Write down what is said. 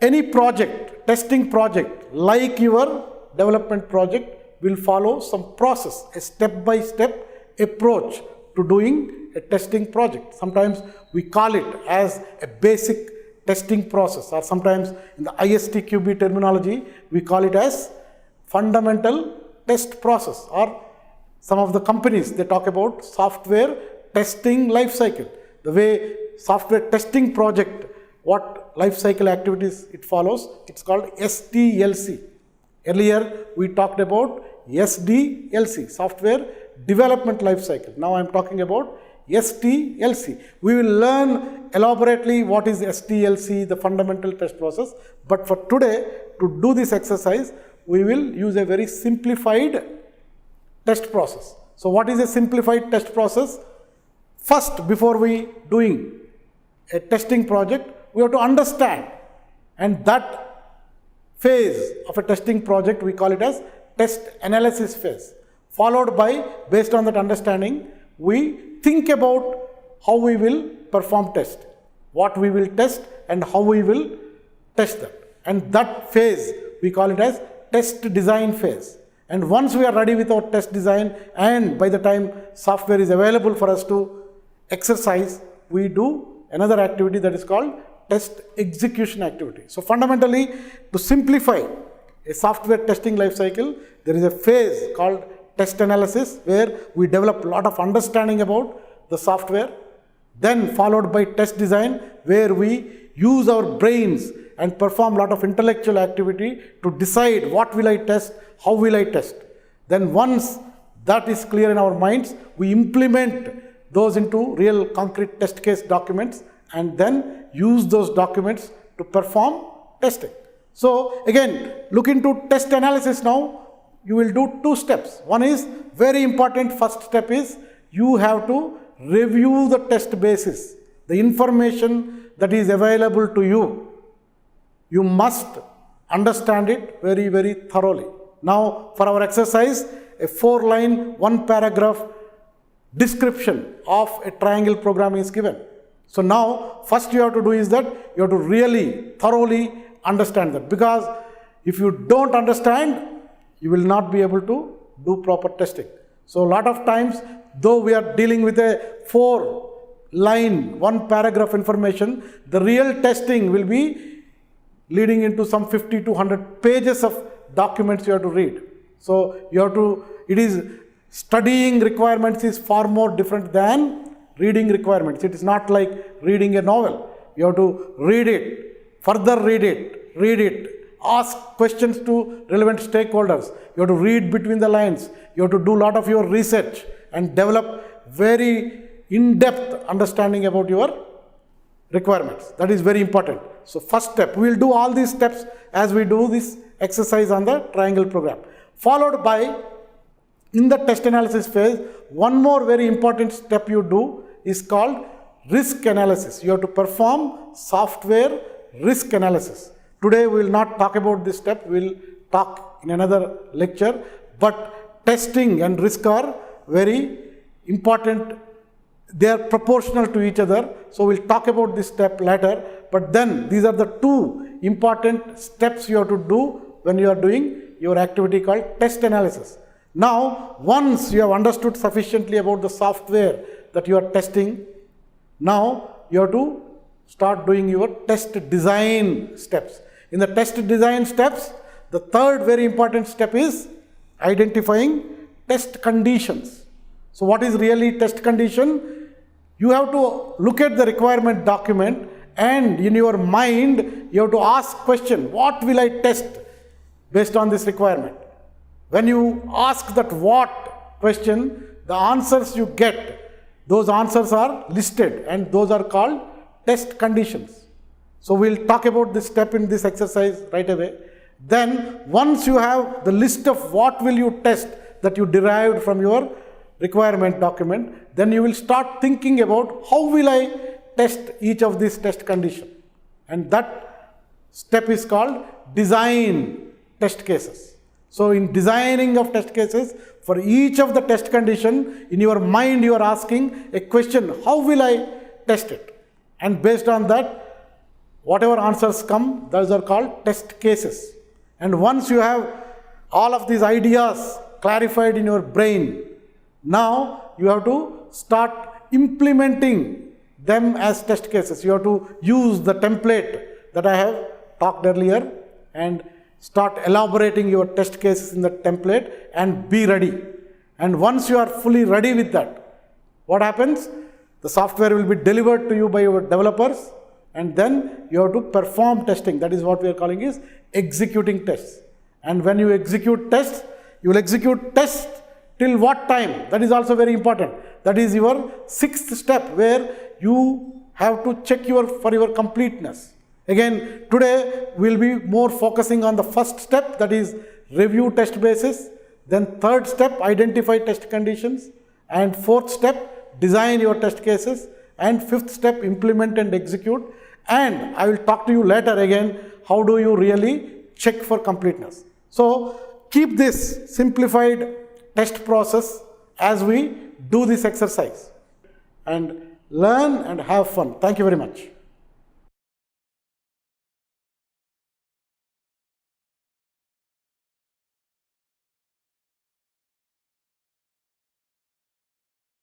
Any project, testing project, like your development project, will follow some process, a step-by-step approach to doing a testing project. Sometimes we call it as a basic testing process, or sometimes in the ISTQB terminology, we call it as fundamental test process, or some of the companies, they talk about software testing lifecycle. The way software testing project, what lifecycle activities it follows, it's called STLC. Earlier, we talked about SDLC, software development lifecycle. Now I am talking about STLC. We will learn elaborately what is STLC, the fundamental test process. But for today, to do this exercise, we will use a very simplified test process. So what is a simplified test process? First, before we doing a testing project, we have to understand, and that phase of a testing project we call it as test analysis phase. Followed by, based on that understanding, we think about how we will perform test, what we will test and how we will test that. And that phase we call it as test design phase. And once we are ready with our test design, and by the time software is available for us to exercise, we do another activity that is called test execution activity. So fundamentally, to simplify a software testing lifecycle, there is a phase called test analysis where we develop a lot of understanding about the software, then followed by test design where we use our brains and perform a lot of intellectual activity to decide what will I test, how will I test. Then once that is clear in our minds, we implement those into real concrete test case documents and then use those documents to perform testing. So again, look into test analysis now. You will do two steps. One is very important. First step is you have to review the test basis, the information that is available to you. You must understand it very, very thoroughly. Now, for our exercise, a 4-line, 1-paragraph description of a triangle program is given. So now, first you have to do is that you have to really thoroughly understand that, because if you don't understand, you will not be able to do proper testing. So a lot of times, though we are dealing with a 4-line, 1-paragraph information, the real testing will be leading into some 50 to 100 pages of documents you have to read. So you have to, studying requirements is far more different than reading requirements. It is not like reading a novel. You have to read it, further read it, ask questions to relevant stakeholders. You have to read between the lines. You have to do a lot of your research and develop very in-depth understanding about your requirements. That is very important. So first step, we will do all these steps as we do this exercise on the triangle program. Followed by, in the test analysis phase, one more very important step you do is called risk analysis. You have to perform software risk analysis. Today we will not talk about this step, we will talk in another lecture, but testing and risk are very important. They are proportional to each other, so we will talk about this step later, but then these are the two important steps you have to do when you are doing your activity called test analysis. Now, once you have understood sufficiently about the software that you are testing, now you have to start doing your test design steps. In the test design steps, the third very important step is identifying test conditions. So what is really test condition? You have to look at the requirement document and in your mind, you have to ask question, what will I test based on this requirement? When you ask that what question, the answers you get, those answers are listed and those are called test conditions. So we'll talk about this step in this exercise right away. Then once you have the list of what will you test that you derived from your requirement document, then you will start thinking about how will I test each of these test conditions. And that step is called design test cases. So in designing of test cases, for each of the test condition, in your mind you are asking a question, how will I test it? And based on that, whatever answers come, those are called test cases. And once you have all of these ideas clarified in your brain, now you have to start implementing them as test cases. You have to use the template that I have talked earlier and start elaborating your test cases in the template and be ready. And once you are fully ready with that, what happens? The software will be delivered to you by your developers, and then you have to perform testing. That is what we are calling is executing tests. And when you execute tests, you will execute tests till what time? That is also very important. That is your sixth step, where you have to check for your completeness. Again, today we will be more focusing on the first step, that is review test basis. Then third step, identify test conditions. And fourth step, design your test cases. And fifth step, implement and execute. And I will talk to you later again, how do you really check for completeness. So keep this simplified test process as we do this exercise. And learn and have fun. Thank you very much.